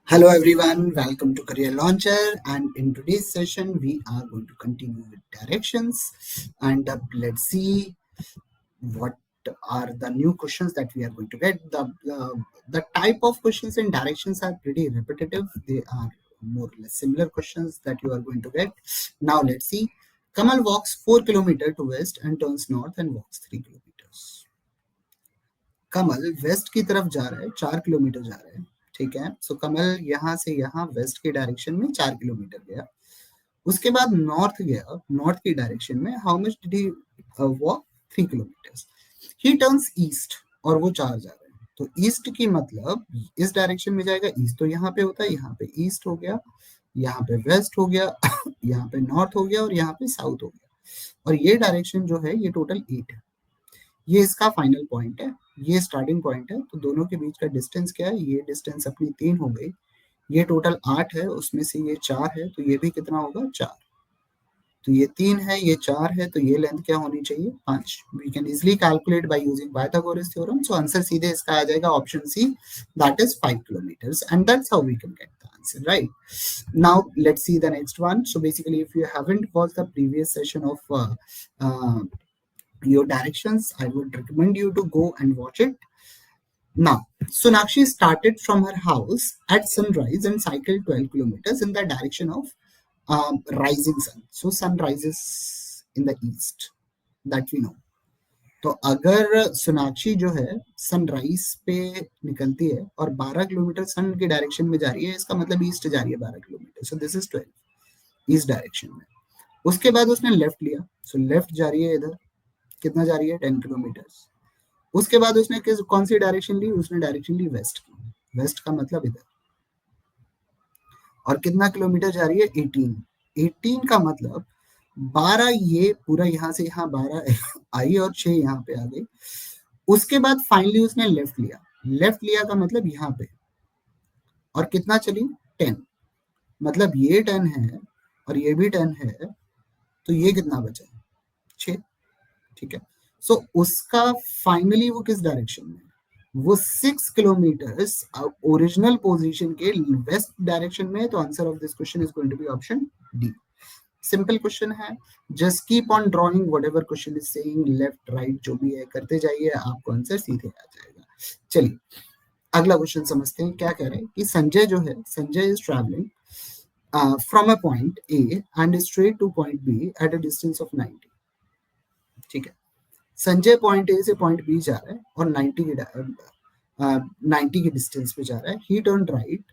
Hello everyone, welcome to Career Launcher, and in today's session we are going to continue with directions and let's see what are the new questions that we are going to get. The type of questions in directions are pretty repetitive. They are more or less similar questions that you are going to get. Now let's see. Kamal walks 4 kilometers to west and turns north and walks 3 kilometers. Kamal west की तरफ जा रहा है, 4 kilometre जा रहा है, ठीक है। सो कमल यहाँ से यहाँ वेस्ट के डायरेक्शन में 4 किलोमीटर गया, उसके बाद नॉर्थ गया, नॉर्थ की डायरेक्शन में how much did he walk 3 kilometre. He turns east और वो 4 जा रहा है, तो ईस्ट की मतलब इस डायरेक्शन में जाएगा, ईस्ट तो यहाँ पे होता है, यहाँ पे ईस्ट हो गया, यहाँ पे वेस्ट हो गया, यहाँ पे नॉर्थ हो गया और यहाँ पे साउथ हो गया, और ये डायरेक्शन जो है ये टोटल 8 है। ये इसका फाइनल पॉइंट है, ये स्टार्टिंग पॉइंट है, तो दोनों के बीच का डिस्टेंस क्या है, ये डिस्टेंस अपनी 3 हो गई, ये टोटल 8 है, उसमें से ये 4 है, तो ये भी कितना होगा 4, तो ये 3 है, ये 4 है, तो ये लेंथ क्या होनी चाहिए 5। We can easily calculate by using Pythagoras theorem, so answer सीधे इसका आ जाएगा option C, that is 5 kilometres, and that's how we can get the answer, right. Now let's see the next one. So basically if you haven't watched the previous session of your directions, I would recommend you to go and watch it. Now, Sonakshi started from her house at sunrise and cycled 12 kilometers in the direction of rising sun. So sun rises in the east, that we know. तो अगर सोनाक्षी जो है sunrise पे निकलती है और 12 kilometre सन के direction में जा रही है, इसका मतलब ईस्ट जा रही है 12 kilometre, so this is 12 east direction में। उसके बाद उसने लेफ्ट लिया, सो लेफ्ट जा रही है इधर, कितना जा रही है 10 किलोमीटर। उसके बाद उसने कौन सी डायरेक्शन ली, उसने डायरेक्शन ली वेस्ट की, वेस्ट का मतलब इधर, और कितना किलोमीटर जा रही है 18, 18 का मतलब 12, ये पूरा यहाँ से यहाँ 12 आई और 6 यहाँ पे आ गई। उसके बाद फाइनली उसने लेफ्ट लिया, लेफ्ट लिया का मतलब यहाँ पे, और कितना चली 10, मतलब ये 10 है और ये भी 10 है, तो ये कितना बचा 6, ठीक है। सो उसका फाइनली वो किस डायरेक्शन में, वो 6 किलोमीटर्स ओरिजिनल पोजीशन के वेस्ट डायरेक्शन में है, तो answer of this question is going to be option D. Simple question है, just keep on drawing whatever question is saying, left right जो भी है करते जाइए, आपको आंसर सीधे आ जाएगा। चलिए अगला क्वेश्चन समझते हैं, क्या कह रहे हैं कि संजय जो है, Sanjay is travelling from a point A and straight to point B at a distance of 90, ठीक है। संजय पॉइंट ए से पॉइंट बी जा रहा है और 90 की डिस्टेंस पे जा रहा है। ही टर्न राइट,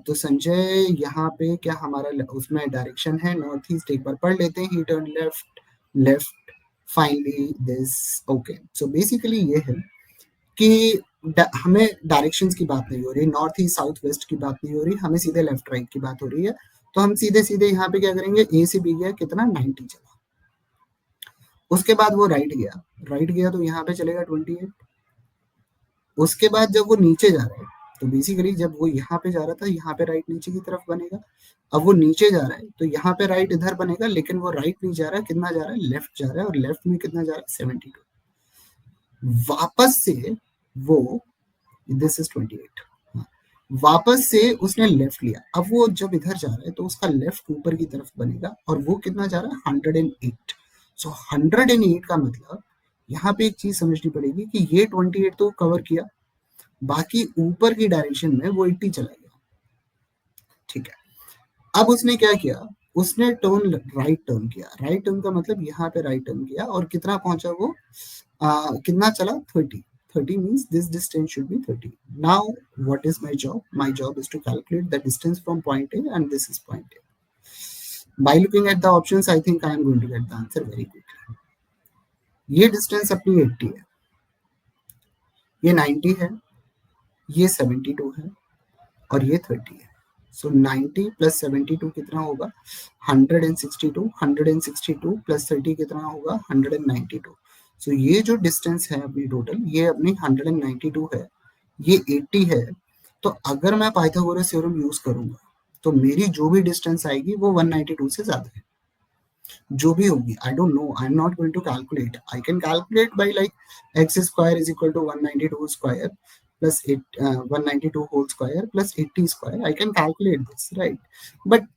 तो संजय यहाँ पे क्या हमारा उसमें डायरेक्शन है नॉर्थ ईस्ट, एक बार पढ़ लेते हैं। ही turn left, left, finally this, okay. So basically ये है कि हमें डायरेक्शंस की बात नहीं हो रही, नॉर्थ ईस्ट साउथ वेस्ट की बात नहीं हो रही, हमें सीधे लेफ्ट राइट की बात हो रही है। तो हम सीधे सीधे यहाँ पे क्या करेंगे, ए से बी गया कितना 90 चला, उसके बाद वो राइट गया, राइट गया तो यहाँ पे चलेगा 28। उसके बाद जब वो नीचे जा रहा है, तो बेसिकली जब वो यहाँ पे जा रहा था, यहाँ पे राइट नीचे की तरफ बनेगा, अब वो नीचे जा रहा है तो यहाँ पे राइट इधर बनेगा, लेकिन वो राइट नहीं जा रहा है, कितना जा रहा है लेफ्ट जा रहा है, और लेफ्ट में कितना जा रहा है 72। वापस से वो, दिस इज 28, वापस से उसने लेफ्ट लिया, अब वो जब इधर जा रहा है तो उसका लेफ्ट ऊपर की तरफ बनेगा, और वो कितना जा रहा है 108। सो 108 का मतलब यहाँ पे एक चीज समझनी पड़ेगी कि ये 28 तो कवर किया, बाकी ऊपर की डायरेक्शन में वो 80 चला गया, ठीक है। अब उसने क्या किया, उसने टर्न राइट टर्न किया, राइट टर्न का मतलब यहाँ पे राइट टर्न किया, और कितना पहुंचा वो, कितना चला 30, 30 means this distance should be 30. Now what is my job, my job is to calculate the distance from point A, and this is point A. By looking at the options I think I am going to get the answer very quickly. ये distance अपनी 80 है, ये 90 है, ये 72 है, और ये 30 है। सो 90 प्लस 72 कितना होगा 162, 162 प्लस 30 कितना होगा 192। सो ये जो डिस्टेंस है अपनी टोटल, ये अपनी 192 है, ये 80 है, तो अगर मैं पाइथागोरस थ्योरम यूज करूंगा तो मेरी जो भी डिस्टेंस आएगी वो 192 से ज्यादा है, जो भी होगी। I don't know, I am not going to calculate, I can calculate by like x square is equal to 192 square, plus 192 whole square plus 80 square. I can calculate this, right? But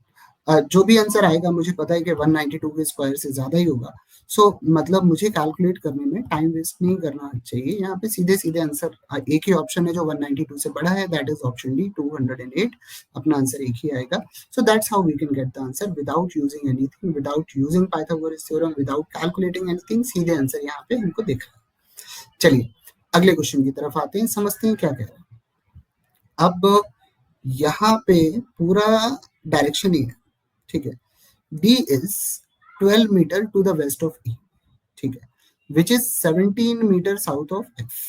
जो भी answer आएगा मुझे पता है कि 192 के square से ज्यादा ही होगा. सो मतलब मुझे कैलकुलेट करने में टाइम वेस्ट नहीं करना चाहिए. यहाँ पे सीधे सीधे आंसर एक ही ऑप्शन है जो 192 से बड़ा है, दैट इज ऑप्शन डी 208. अपना आंसर एक ही आएगा. So that's how we can get the answer without using anything, without using Pythagoras theorem, without calculating anything. सीधे आंसर यहाँ पे हमको दिख रहा है. चलिए अगले क्वेश्चन की तरफ आते हैं, समझते हैं क्या कह रहे हैं. अब यहाँ पे पूरा डायरेक्शन ही है, ठीक है. D is 12 meter to the west of E, ठीक है, which is 17 meter south of F,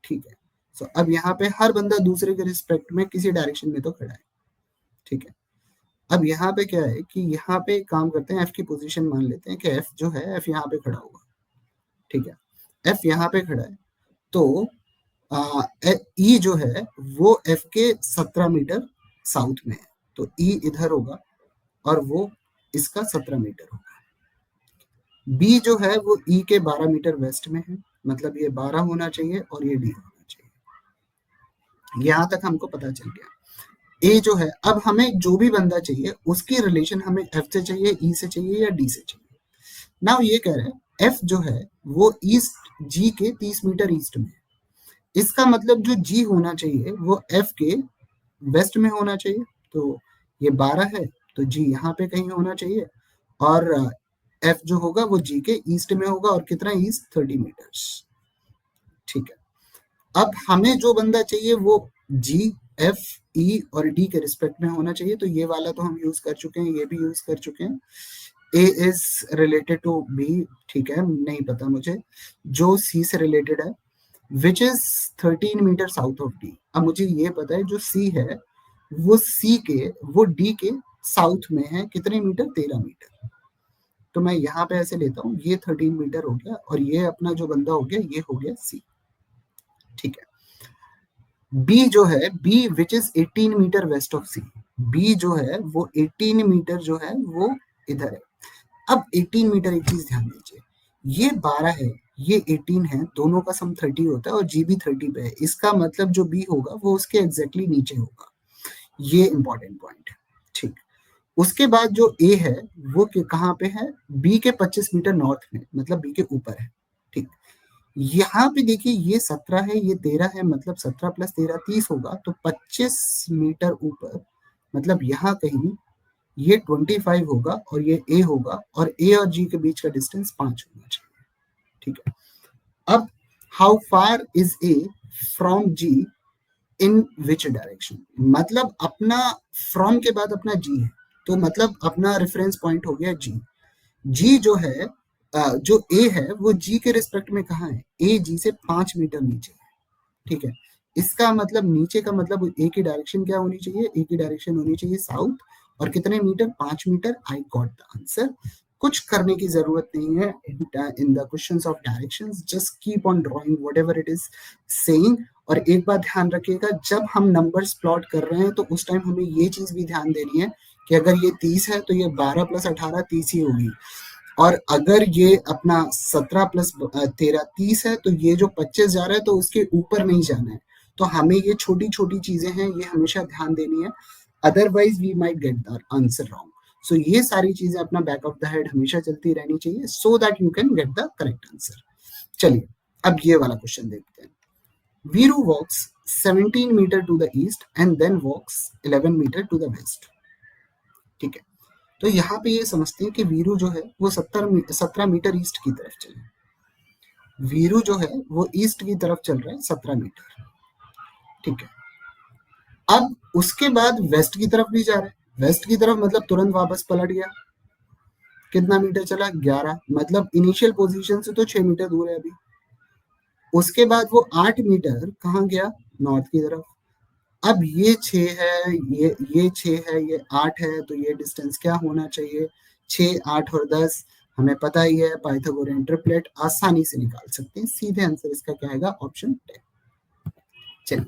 ठीक है. सो अब यहाँ पे हर बंदा दूसरे के रिस्पेक्ट में किसी डायरेक्शन में तो खड़ा है, ठीक है. अब यहाँ पे क्या है कि यहाँ पे काम करते हैं, F की पोजीशन मान लेते हैं कि F जो है F यहाँ पे खड़ा होगा, ठीक है. F यहाँ पे खड़ा है तो E जो है वो F के 17 मीटर साउथ में है, तो E इधर होगा और वो इसका 17 मीटर होगा. बी जो है वो ई के 12 मीटर वेस्ट में है, मतलब ये 12 होना चाहिए और ये डी होना चाहिए. यहां तक हमको पता चल गया. ए जो है, अब हमें जो भी बंदा चाहिए उसकी रिलेशन हमें एफ से चाहिए, ई से चाहिए या डी से चाहिए. नाउ ये कह रहे हैं एफ जो है वो ईस्ट जी के 30 मीटर ईस्ट में है. इसका मतलब जो जी होना चाहिए वो एफ के वेस्ट में होना चाहिए. तो ये 12 है तो जी यहाँ पे कहीं होना चाहिए और एफ जो होगा वो जी के ईस्ट में होगा, और कितना ईस्ट, 30 मीटर्स, ठीक है. अब हमें जो बंदा चाहिए वो जी एफ ई और डी के रिस्पेक्ट में होना चाहिए. तो ये वाला तो हम यूज कर चुके हैं, ये भी यूज कर चुके हैं. ए इज रिलेटेड टू बी, ठीक है, नहीं पता मुझे. जो सी से रिलेटेड है which is 13 metre south of D. अब मुझे ये पता है जो सी है वो डी के साउथ में है, कितने मीटर, 13 मीटर. तो मैं यहाँ पे ऐसे लेता हूँ, ये 13 मीटर हो गया और ये अपना जो बंदा हो गया ये हो गया सी, ठीक है. बी जो है B which is 18 metre west of C, B जो है वो 18 मीटर जो है वो इधर है. अब 18 मीटर, एक चीज ध्यान दीजिए, ये 12 है ये 18 है, दोनों का सम 30 होता है और जी भी 30 पे है. इसका मतलब जो बी होगा वो उसके एग्जैक्टली नीचे होगा. ये इंपॉर्टेंट पॉइंट है, ठीक. उसके बाद जो ए है वो कहाँ पे है, बी के 25 मीटर नॉर्थ में, मतलब बी के ऊपर है, ठीक. यहाँ पे देखिए ये 17 है ये 13 है, मतलब 17 प्लस 13 30 होगा, तो 25 मीटर ऊपर, मतलब यहाँ कहीं ये 25 होगा और ये ए होगा, और ए और जी के बीच का डिस्टेंस 5 होना चाहिए, ठीक है. अब how far is A from G in which direction, मतलब अपना फ्रॉम के बाद अपना जी है, तो मतलब अपना रेफरेंस पॉइंट हो गया जी. जी जो है जो ए है वो जी के रिस्पेक्ट में कहाँ है, ए जी से 5 मीटर नीचे है, ठीक है. इसका मतलब नीचे का मतलब ए की डायरेक्शन क्या होनी चाहिए, ए की डायरेक्शन होनी चाहिए साउथ, और कितने metre, 5 metre. I got the answer. कुछ करने की जरूरत नहीं है in the questions of directions, just keep on drawing whatever it is saying. और एक बात ध्यान रखिएगा, जब हम नंबर्स प्लॉट कर रहे हैं तो उस टाइम हमें ये चीज भी ध्यान देनी है कि अगर ये 30 है तो ये 12 प्लस 18 30 ही होगी, और अगर ये अपना 17 प्लस 13 30 है तो ये जो 25 जा रहा है तो उसके ऊपर नहीं जाना है. तो हमें ये छोटी छोटी चीजें हैं ये हमेशा ध्यान देनी है, otherwise we might get the answer wrong. So ये सारी चीजें अपना बैक ऑफ द हेड हमेशा चलती रहनी चाहिए, so that you can get the correct answer. चलिए अब ये वाला क्वेश्चन देखते हैं. Veeru walks 17 metre to the east and then walks 11 metre to the west, ठीक है. तो यहाँ पे ये समझते हैं कि वीरू जो है वो 17 मीटर ईस्ट की तरफ चले. वीरू जो है वो ईस्ट की तरफ चल रहा है 17 मीटर, ठीक है. अब उसके बाद वेस्ट की तरफ भी जा रहा है, वेस्ट की तरफ मतलब तुरंत वापस पलट गया, कितना मीटर चला, 11, मतलब इनिशियल पोजीशन से तो 6 मीटर दूर है अभी. उसके बाद वो 8 मीटर कहाँ गया, नॉर्थ की तरफ. अब ये 6 है ये 6 है ये 8 है, तो ये डिस्टेंस क्या होना चाहिए, 6 8 और 10 हमें पता ही है, पाइथागोरियन ट्रिपलेट आसानी से निकाल सकते हैं. सीधे आंसर इसका क्या आएगा, ऑप्शन 10. चलिए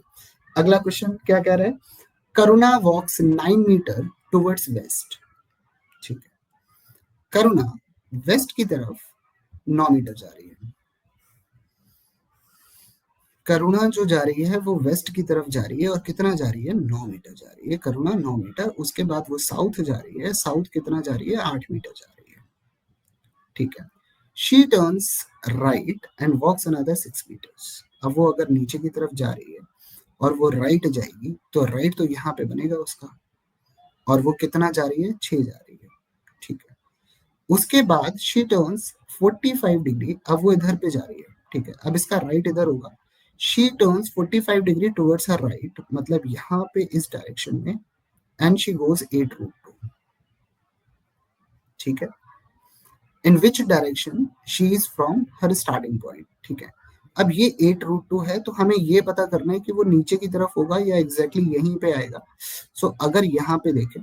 अगला क्वेश्चन क्या कह रहा है, करुणा वॉक्स 9 मीटर टुवर्ड्स वेस्ट, ठीक है. करुणा वेस्ट की तरफ 9 मीटर जा रही है. करुणा जो जा रही है वो वेस्ट की तरफ जा रही है और कितना जा रही है, 9 मीटर जा रही है करुणा, 9 मीटर। उसके बाद वो साउथ जा रही है, साउथ कितना जा रही है, 8 मीटर जा रही है, ठीक है। She turns right and walks another 6 metres. अब वो अगर नीचे की तरफ जा रही है और वो राइट जाएगी तो राइट तो यहाँ पे बनेगा उसका, और वो कितना जा रही है, 6 जा रही है, ठीक है। उसके बाद शी टर्न्स 45 डिग्री, अब वो इधर पे जा रही है, ठीक है। अब इसका राइट इधर होगा, she turns 45 degree towards her right, मतलब यहाँ पे इस डायरेक्शन में, एंड शी गोज 8√2, ठीक है। In which direction she is from her starting point, ठीक है। अब ये 8√2 है तो हमें ये पता करना है कि वो नीचे की तरफ होगा या एग्जैक्टली यहीं पे आएगा। सो अगर यहाँ पे देखें,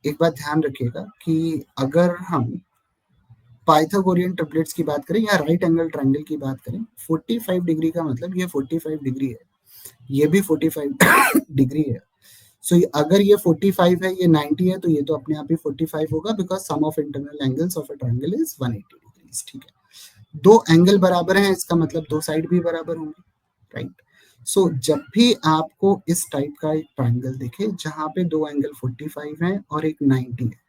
एक बात ध्यान रखिएगा कि अगर हम पाइथागोरियन ट्रिपलेट्स की बात करें या राइट एंगल ट्रायंगल की बात करें, 45 डिग्री का मतलब ये 45 डिग्री है, ये भी 45 डिग्री है। सो अगर ये 45 है, ये 90 है, तो ये तो अपने आप ही 45 होगा, because sum of internal angles of a triangle is 180 degrees, ठीक है। दो एंगल बराबर हैं, इसका मतलब दो साइड भी बराबर होंगे, राइट। सो जब भी आपको इस टाइप का एक ट्रायंगल दिखे जहां पे दो एंगल 45 है और एक 90 है,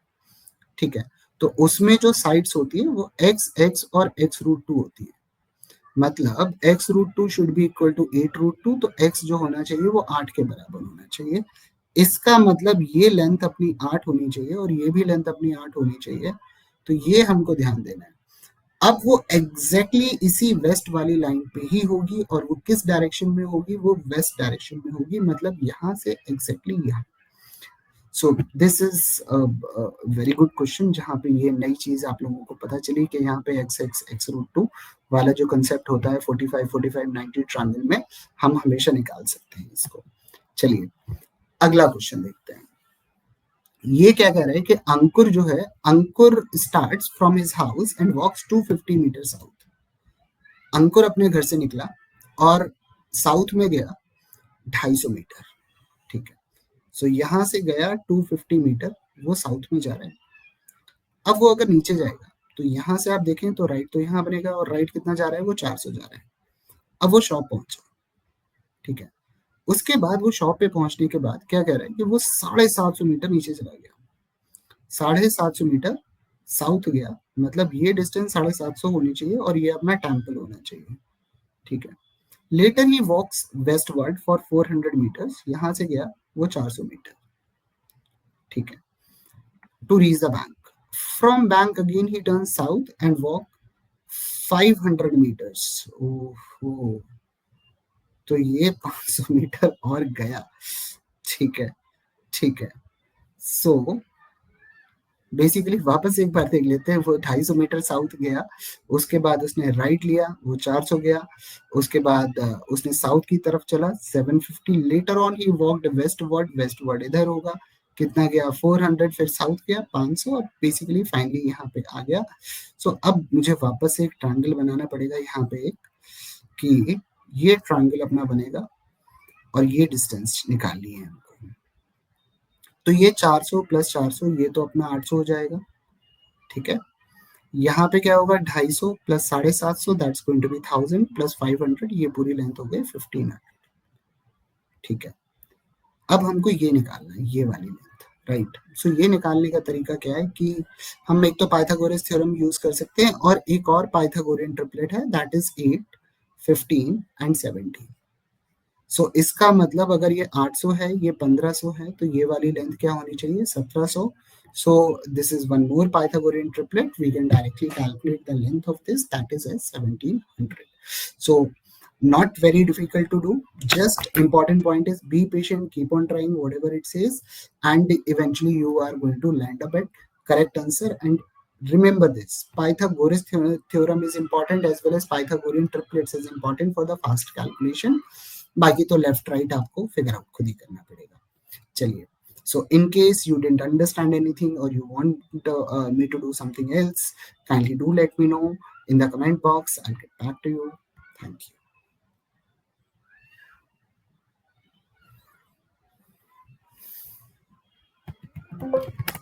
ठीक है, तो उसमें जो साइड्स होती है वो x और x√2 होती है। मतलब x√2 should be equal to 8√2, तो x जो होना चाहिए वो 8 के बराबर होना चाहिए। इसका मतलब ये लेंथ अपनी 8 होनी चाहिए और ये भी लेंथ अपनी 8 होनी चाहिए, तो ये हमको ध्यान देना है। अब वो एग्जैक्टली इसी वेस्ट वाली लाइन पे ही होगी, और वो किस डायरेक्शन में होगी, वो वेस्ट डायरेक्शन में होगी, मतलब यहाँ से एग्जैक्टली यहाँ। So this is very good question, जहाँ पे ये नई चीज आप लोगों को पता चली कि यहाँ पे x√2 वाला जो कंसेप्ट होता है 45 ट्रायंगल में, हम हमेशा निकाल सकते हैं इसको। चलिए अगला क्वेश्चन देखते हैं। ये क्या कह रहा है कि अंकुर जो है, Ankur starts from his house and walks 250 metre south. Ankur अपने घर से निकला और साउथ में गया 250 मीटर, ठीक है। सो यहां से गया 250 मीटर, वो साउथ में जा रहा है। अब वो अगर नीचे जाएगा तो यहां से आप देखें तो राइट तो यहाँ बनेगा, और राइट कितना जा रहा है, वो 400 जा रहा है। अब वो शॉप पहुंचा, ठीक है। उसके बाद वो शॉप पे पहुंचने के बाद क्या कह रहा है कि वो 750 मीटर नीचे चला गया, 750 मीटर साउथ गया, मतलब ये डिस्टेंस 750 होनी चाहिए और ये अपना टेम्पल होना चाहिए, ठीक है। Later he walks westward for 400 metres, यहां से गया वो 400 मीटर, ठीक है, to reach the bank. From bank again he turn south and walk 500 meters। ओहो, तो ये 500 मीटर और गया, ठीक है, ठीक है। सो बेसिकली वापस एक बार देख लेते हैं, वो 250 मीटर साउथ गया, उसके बाद उसने राइट लिया, वो 400 गया, उसके बाद उसने साउथ की तरफ चला 750, later on he walked westward, westward इधर होगा, कितना गया 400, फिर साउथ गया 500, और बेसिकली फाइनली यहाँ पे आ गया। सो अब मुझे वापस एक ट्रायंगल बनाना पड़ेगा यहाँ पे एक, कि ये ट्रायंगल अपना बनेगा और ये डिस्टेंस निकालनी है हमको। तो ये 400 प्लस 400, ये तो अपना 800 हो जाएगा, ठीक है। यहाँ पे क्या होगा, 250 plus 750, that's going to be 1000 plus 500, ये पूरी लेंथ हो गई 1500, ठीक है। अब हमको ये निकालना है, ये वाली लेंथ, राइट। सो ये निकालने का तरीका क्या है कि हम एक तो पाइथागोरस थ्योरम यूज कर सकते हैं, और एक और पाइथागोरियन ट्रिपलेट है, दैट इज 8, 15 एंड 17। सो इसका मतलब अगर ये 800 है, ये 1500 है, तो ये वाली लेंथ क्या होनी चाहिए, 1700। So this is one more Pythagorean triplet. We can directly calculate the length of this, that is as 1700. So not very difficult to do. Just important point is be patient, keep on trying whatever it says, and eventually you are going to land up at correct answer. And remember this, Pythagoras theorem is important, as well as Pythagorean triplets is important for the fast calculation. बाकी तो left right आपको figure out खुद ही करना पड़ेगा। चलिए, so in case you didn't understand anything or you want me to do something else, kindly do let me know in the comment box. I'll get back to you. Thank you.